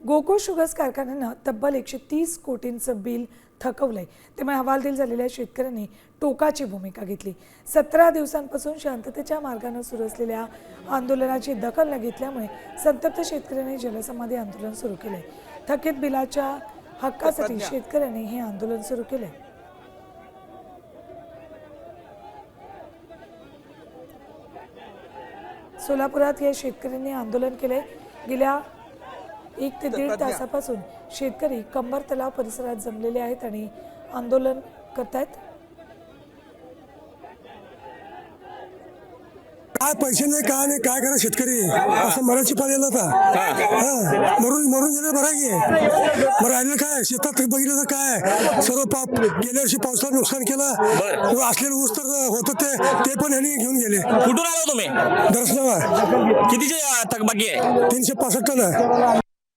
Gokul sugars कारखान्यानं तब्बल 130 कोटींचं bill थकवलंय। त्यामुळे हवालदिल झालेल्या शेतकऱ्यांनी टोकाची भूमिका घेतली। 17 दिवसांपासून शांततेच्या मार्गाने सुरू असलेल्या आंदोलनाची दखल न घेतल्यामुळे संतप्त शेतकऱ्यांनी जलसमाधी आंदोलन सुरू केलंय। थकीत बिलाच्या हक्कासाठी शेतकऱ्यांनी हे आंदोलन सुरू केलंय। सोलापुरात या शेतकऱ्यांनी आंदोलन केले। गेल्या 1 ते 1.5 तासापासून शेतकरी कंबर तलाव परिसरात जमलेले आहेत आणि आंदोलन करतायत। काय पैसे नाही काय नाही काय करा शेतकरी असं मराठी पाळलेला होता। मरून गेलं बरं की मग राहिलं काय शेतात बघितलं तर काय सर्व गेल्या वर्षी पावसानं नुकसान केलं। असलेलं ऊस तर होतं ते पण ह्यांनी घेऊन गेले। कुठून आलो तुम्ही? दर्शनावर कितीचे थकबाकी आहे? 365 टन।